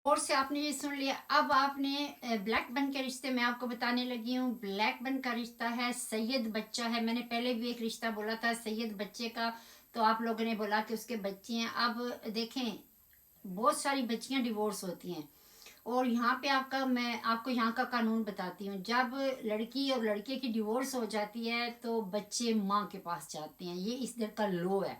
और से आपने ये सुन लिया। अब आपने ब्लैक बन के रिश्ते में आपको बताने लगी हूँ। ब्लैक बन का रिश्ता है, सैयद बच्चा है। मैंने पहले भी एक रिश्ता बोला था सैयद बच्चे का, तो आप लोगों ने बोला कि उसके बच्चे हैं। अब देखें, बहुत सारी बच्चियां डिवोर्स होती हैं, और यहाँ पे आपका मैं आपको यहाँ का कानून बताती हूँ। जब लड़की और लड़के की डिवोर्स हो जाती है तो बच्चे माँ के पास जाते हैं, ये इस दर का लॉ है।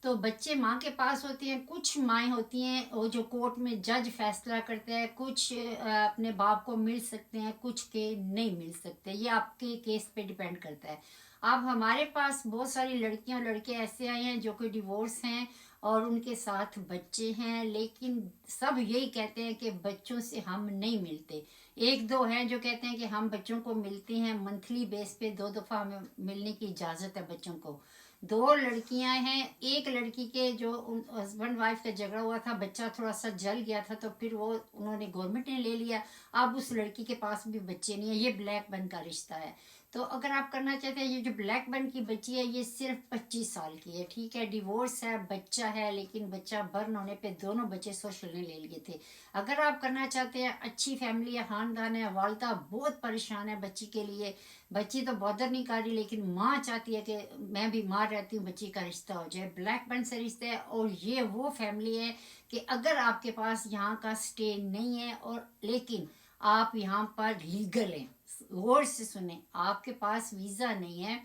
तो बच्चे माँ के पास होते हैं। कुछ माएँ होती हैं वो जो कोर्ट में जज फैसला करते हैं, कुछ अपने बाप को मिल सकते हैं, कुछ के नहीं मिल सकते। ये आपके केस पे डिपेंड करता है। अब हमारे पास बहुत सारी लड़कियां और लड़के ऐसे आए हैं जो कि डिवोर्स हैं और उनके साथ बच्चे हैं, लेकिन सब यही कहते हैं कि बच्चों से हम नहीं मिलते। एक दो हैं जो कहते हैं कि हम बच्चों को मिलते हैं मंथली बेस पे, 2 दफ़ा हमें मिलने की इजाज़त है बच्चों को। 2 लड़कियां हैं। एक लड़की के जो हस्बैंड वाइफ का झगड़ा हुआ था, बच्चा थोड़ा सा जल गया था, तो फिर वो उन्होंने गवर्नमेंट ने ले लिया। अब उस लड़की के पास भी बच्चे नहीं है। ये ब्लैक बन का रिश्ता है। तो अगर आप करना चाहते हैं, ये जो ब्लैक बन की बच्ची है ये सिर्फ 25 साल की है, ठीक है। डिवोर्स है, बच्चा है, लेकिन बच्चा बर्न होने पे दोनों बच्चे सोशल ने ले लिए थे। अगर आप करना चाहते हैं, अच्छी फैमिली है, खानदान है, वालदा बहुत परेशान है बच्ची के लिए। बच्ची तो बॉदर नहीं कर रही, लेकिन माँ चाहती है कि मैं बीमार रहती हूँ, बच्ची का रिश्ता हो जाए। ब्लैक बन से रिश्ता है, और ये वो फैमिली है कि अगर आपके पास यहाँ का स्टे नहीं है, और लेकिन आप यहाँ पर लीगल हैं, गौर से सुने, आपके पास वीज़ा नहीं है,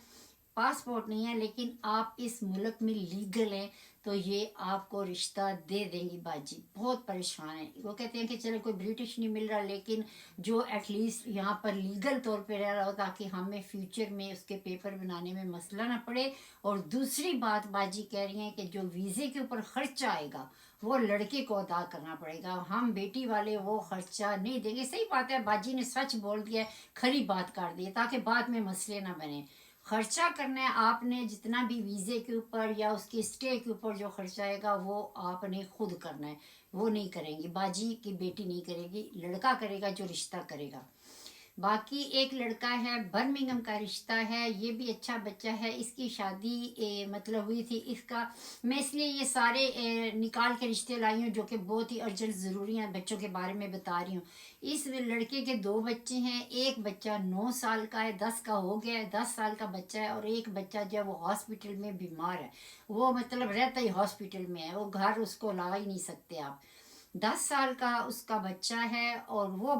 पासपोर्ट नहीं है, लेकिन आप इस मुल्क में लीगल हैं, तो ये आपको रिश्ता दे देंगी बाजी। बहुत परेशान है, वो कहते हैं कि चलो कोई ब्रिटिश नहीं मिल रहा, लेकिन जो एटलीस्ट यहाँ पर लीगल तौर पे रह रहा हो, ताकि हमें फ्यूचर में उसके पेपर बनाने में मसला ना पड़े। और दूसरी बात बाजी कह रही हैं कि जो वीज़े के ऊपर खर्चा आएगा वो लड़के को अदा करना पड़ेगा, हम बेटी वाले वो खर्चा नहीं देंगे। सही बात है, बाजी ने सच बोल दिया है, खरी बात कर दी है, ताकि बाद में मसले ना बने। खर्चा करना है आपने, जितना भी वीज़े के ऊपर या उसके स्टे के ऊपर जो खर्चा आएगा वो आपने खुद करना है। वो नहीं करेंगी, बाजी की बेटी नहीं करेगी, लड़का करेगा जो रिश्ता करेगा। बाकी एक लड़का है, बर्मिंघम का रिश्ता है, ये भी अच्छा बच्चा है। इसकी शादी मतलब हुई थी। इसका मैं इसलिए ये सारे निकाल के रिश्ते लाई हूँ जो कि बहुत ही अर्जेंट ज़रूरी हैं, बच्चों के बारे में बता रही हूँ। इस लड़के के 2 बच्चे हैं। एक बच्चा 9 साल का है, 10 का हो गया है, 10 साल का बच्चा है। और एक बच्चा जो है वो हॉस्पिटल में बीमार है, वो मतलब रहता ही हॉस्पिटल में है, वो घर उसको ला ही नहीं सकते आप। 10 साल का उसका बच्चा है। और वो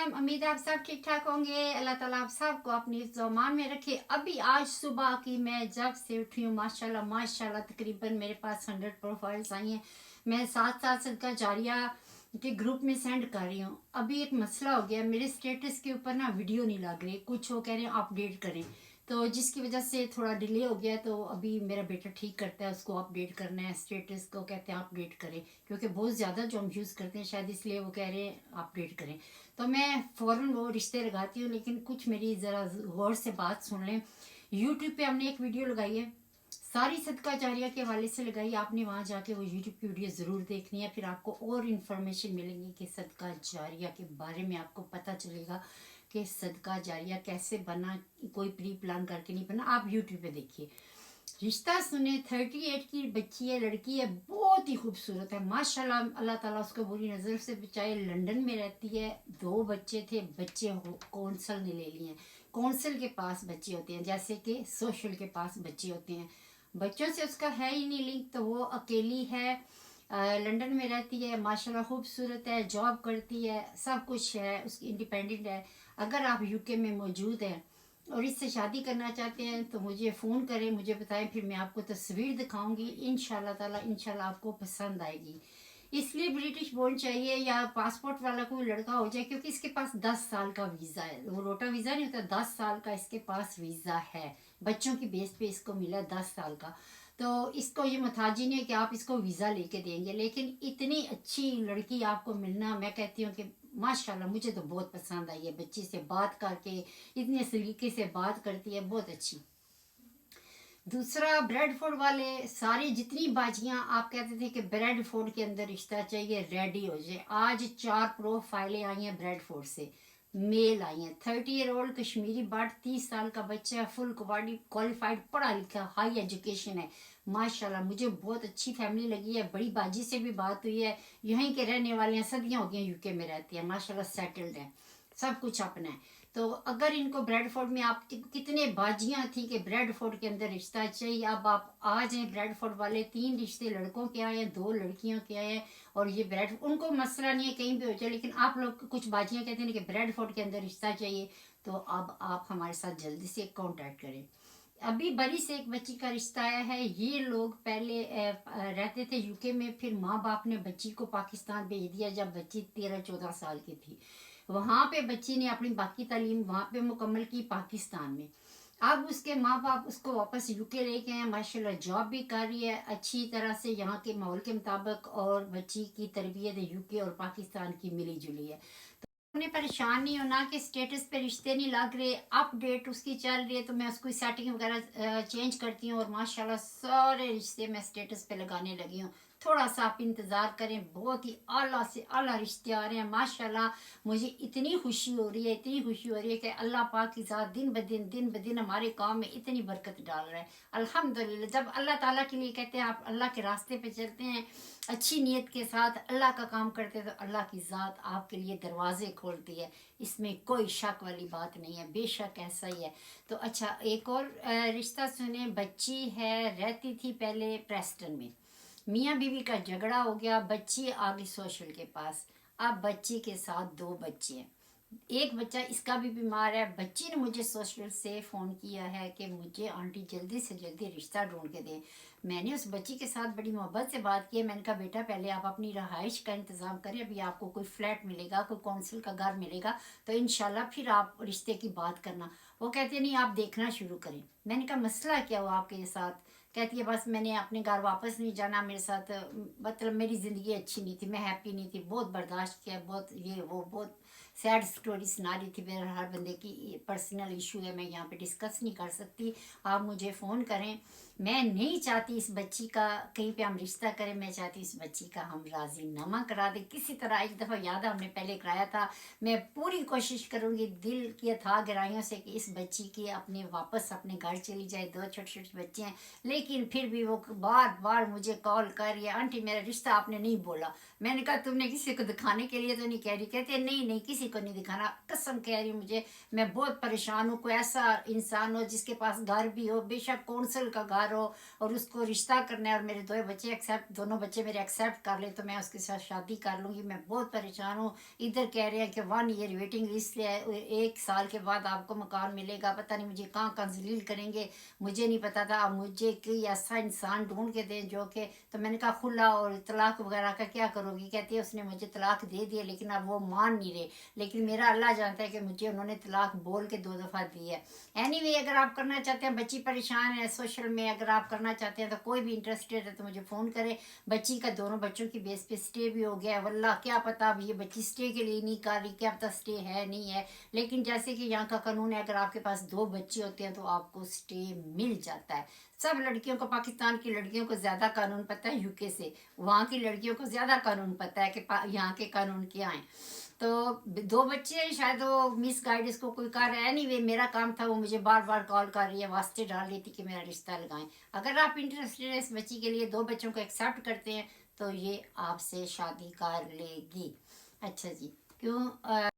उम्मीद है आप सब ठीक ठाक होंगे। अल्लाह ताला आप सबको अपनी ज़मान में रखे। अभी आज सुबह की मैं जब से उठी हूँ, माशाल्लाह माशाल्लाह, तकरीबन मेरे पास 100 प्रोफाइल्स आई हैं। मैं साथ साथ सदका जारिया के ग्रुप में सेंड कर रही हूँ। अभी एक मसला हो गया, मेरे स्टेटस के ऊपर ना वीडियो नहीं लग रही, कुछ वो कह रहे हैं अपडेट करें, तो जिसकी वजह से थोड़ा डिले हो गया। तो अभी मेरा बेटा ठीक करता है, उसको अपडेट करना है, स्टेटस को कहते हैं अपडेट करें, क्योंकि बहुत ज़्यादा जो हम यूज़ करते हैं शायद, इसलिए वो कह रहे हैं अपडेट करें। तो मैं फ़ौरन वो रिश्ते लगाती हूँ, लेकिन कुछ मेरी ज़रा गौर से बात सुन लें। यूट्यूब पे हमने एक वीडियो लगाई है, सारी सदका जारिया के हवाले से लगाई। आपने वहाँ जाके वो यूट्यूब की वीडियो ज़रूर देखनी है, फिर आपको और इन्फॉर्मेशन मिलेंगी कि सदका जारिया के बारे में आपको पता चलेगा कि सदका जारिया कैसे बना। कोई प्री प्लान करके नहीं बना, आप यूट्यूब पे देखिए। रिश्ता सुने, 38 की बच्ची है, लड़की है, बहुत ही खूबसूरत है माशाल्लाह। अल्लाह ताला उसको बुरी नज़र से बचाए। लंदन में रहती है, 2 बच्चे थे, बच्चे कौंसल ने ले लिए हैं। कौंसल के पास बच्चे होते हैं जैसे कि सोशल के पास बच्चे होते हैं। बच्चों से उसका है ही नहीं लिंक, तो वो अकेली है, लंदन में रहती है, माशाल्लाह खूबसूरत है, जॉब करती है, सब कुछ है उसकी, इंडिपेंडेंट है। अगर आप यूके में मौजूद हैं और इससे शादी करना चाहते हैं तो मुझे फ़ोन करें, मुझे बताएं, फिर मैं आपको तस्वीर दिखाऊंगी। इंशाल्लाह ताला इंशाल्लाह आपको पसंद आएगी। इसलिए ब्रिटिश बोर्न चाहिए या पासपोर्ट वाला कोई लड़का हो जाए, क्योंकि इसके पास 10 साल का वीज़ा है। वो रोटा वीज़ा नहीं होता, 10 साल का इसके पास वीज़ा है। बच्चों की बेस पे इसको मिला 10 साल का। तो इसको ये मुताजी नहीं है कि आप इसको वीज़ा लेके देंगे, लेकिन इतनी अच्छी लड़की आपको मिलना, मैं कहती हूँ कि माशाल्लाह, मुझे तो बहुत पसंद आई है। बच्ची से बात करके इतने सलीके से बात करती है, बहुत अच्छी। दूसरा, ब्रेडफोर्ड वाले सारी जितनी बाजियां आप कहते थे कि ब्रेडफोर्ड के अंदर रिश्ता चाहिए, रेडी हो जाए। आज 4 प्रोफाइलें आई हैं ब्रेडफोर्ड से, मेल आई हैं। 30 ईयर ओल्ड कश्मीरी बट, 30 साल का बच्चा है, फुल क्वालिफाइड, पढ़ा लिखा, हाई एजुकेशन है माशाल्लाह। मुझे बहुत अच्छी फैमिली लगी है। बड़ी बाजी से भी बात हुई है, यहीं के रहने वाले हैं, सदियां हो गई यूके में रहती है माशाल्लाह, सेटल्ड है, सब कुछ अपना है। तो अगर इनको ब्रेडफोर्ड में, आप कितने बाजियां थी कि ब्रेडफोर्ड के अंदर रिश्ता चाहिए, अब आप आ जाए ब्रेडफोर्ड वाले। 3 रिश्ते लड़कों के आए हैं, 2 लड़कियों के आए हैं, और ये ब्रेड, उनको मसला नहीं है कहीं भी हो जाए, लेकिन आप लोग कुछ बाजियां कहते हैं कि ब्रेडफोर्ड के अंदर रिश्ता चाहिए, तो अब आप हमारे साथ जल्दी से कांटेक्ट करें। अभी बरी से एक बच्ची का रिश्ता आया है। ये लोग पहले रहते थे यूके में, फिर माँ बाप ने बच्ची को पाकिस्तान भेज दिया जब बच्ची 13-14 साल की थी। वहाँ पे बच्ची ने अपनी बाकी तालीम वहाँ पे मुकम्मल की पाकिस्तान में। अब उसके माँ बाप उसको वापस यूके लेके आए, माशाल्लाह जॉब भी कर रही है अच्छी तरह से यहाँ के माहौल के मुताबिक, और बच्ची की तरबियत यूके और पाकिस्तान की मिली जुली है। उन्हें परेशान नहीं होना कि स्टेटस पे रिश्ते नहीं लग रहे, अपडेट उसकी चल रही है, तो मैं उसकी सेटिंग वगैरह चेंज करती हूँ, और माशाल्लाह सारे रिश्ते मैं स्टेटस पे लगाने लगी हूँ। थोड़ा सा आप इंतज़ार करें, बहुत ही आला से आला रिश्ते आ रहे हैं माशाल्लाह। मुझे इतनी खुशी हो रही है, इतनी खुशी हो रही है कि अल्लाह पाक की ज़ात दिन ब दिन हमारे काम में इतनी बरकत डाल रहा है अल्हम्दुलिल्लाह। जब अल्लाह ताला के लिए कहते हैं, आप अल्लाह के रास्ते पे चलते हैं, अच्छी नीयत के साथ अल्लाह का काम करते, तो अल्लाह की ज़ात आपके लिए दरवाजे खोलती है, इसमें कोई शक वाली बात नहीं है, बेशक ऐसा ही है। तो अच्छा, एक और रिश्ता सुने। बच्ची है, रहती थी पहले प्रेस्टन में, मियाँ बीवी का झगड़ा हो गया, बच्ची आ गई सोशल के पास। अब बच्ची के साथ 2 बच्चे हैं, एक बच्चा इसका भी बीमार है। बच्ची ने मुझे सोशल से फ़ोन किया है कि मुझे आंटी जल्दी से जल्दी रिश्ता ढूंढ के दें। मैंने उस बच्ची के साथ बड़ी मोहब्बत से बात की है। मैंने कहा बेटा पहले आप अपनी रहाइश का इंतज़ाम करें, अभी आपको कोई फ्लैट मिलेगा, कोई काउंसिल का घर मिलेगा, तो इंशाल्लाह फिर आप रिश्ते की बात करना। वो कहते नहीं, आप देखना शुरू करें। मैंने कहा मसला क्या हुआ आपके साथ? कहती है बस मैंने अपने घर वापस नहीं जाना, मेरे साथ मतलब मेरी ज़िंदगी अच्छी नहीं थी, मैं हैप्पी नहीं थी, बहुत बर्दाश्त किया, बहुत ये वो, बहुत सैड स्टोरी सुना रही थी। मेरा हर बंदे की पर्सनल इशू है, मैं यहाँ पे डिस्कस नहीं कर सकती, आप मुझे फ़ोन करें। मैं नहीं चाहती इस बच्ची का कहीं पे हम रिश्ता करें, मैं चाहती इस बच्ची का हम राजीनामा करा दें किसी तरह। एक दफ़ा याद है हमने पहले कराया था। मैं पूरी कोशिश करूँगी दिल की अथाह गहराइयों से कि इस बच्ची की अपने वापस अपने घर चली जाए। 2 छोटे छोटे बच्चे हैं, लेकिन फिर भी वो बार बार मुझे कॉल कर रही है, आंटी मेरा रिश्ता आपने नहीं बोला। मैंने कहा तुमने किसी को दिखाने के लिए तो नहीं कह रही? कहते नहीं नहीं किसी को नहीं दिखाना, कसम कह रही मुझे, मैं बहुत परेशान हूँ। कोई ऐसा इंसान हो जिसके पास घर भी हो, बेशक कौंसल का घर हो, और उसको रिश्ता करना है, और मेरे 2 बच्चे एक्सेप्ट, दोनों बच्चे मेरे एक्सेप्ट कर ले, तो मैं उसके साथ शादी कर लूँगी। मैं बहुत परेशान हूँ। इधर कह रहे हैं कि 1 ईयर वेटिंग लिस्ट है, 1 साल के बाद आपको मकान मिलेगा, पता नहीं मुझे कहाँ कहाँ जलील करेंगे, मुझे नहीं पता था। अब मुझे कोई ऐसा इंसान ढूंढ के दें जो कि, तो मैंने कहा खुला और तलाक वगैरह का क्या करोगी? कहती है उसने मुझे तलाक दे दिया, लेकिन अब वो मान नहीं रहे, लेकिन मेरा अल्लाह जानता है कि मुझे उन्होंने तलाक बोल के 2 दफ़ा दी है। एनीवे, अगर आप करना चाहते हैं, बच्ची परेशान है सोशल में, अगर आप करना चाहते हैं तो कोई भी इंटरेस्टेड है तो मुझे फ़ोन करें। बच्ची का दोनों बच्चों की बेस पे स्टे भी हो गया है, वल्लाह क्या पता अब ये बच्ची स्टे के लिए नहीं कर रही, क्या पता स्टे है नहीं है, लेकिन जैसे कि यहाँ का कानून है, अगर आपके पास 2 बच्चे होते हैं तो आपको स्टे मिल जाता है। सब लड़कियों को, पाकिस्तान की लड़कियों को ज़्यादा कानून पता है यूके से, वहाँ की लड़कियों को ज़्यादा कानून पता है कि यहाँ के कानून क्या हैं। तो 2 बच्चे हैं, शायद वो मिस गाइड इसको कोई कर रहा है। नहीं, वे मेरा काम था, वो मुझे बार बार कॉल कर रही है, वास्ते डाल रही थी कि मेरा रिश्ता लगाएं। अगर आप इंटरेस्टेड है इस बच्ची के लिए, 2 बच्चों को एक्सेप्ट करते हैं, तो ये आपसे शादी कर लेगी। अच्छा जी, क्यों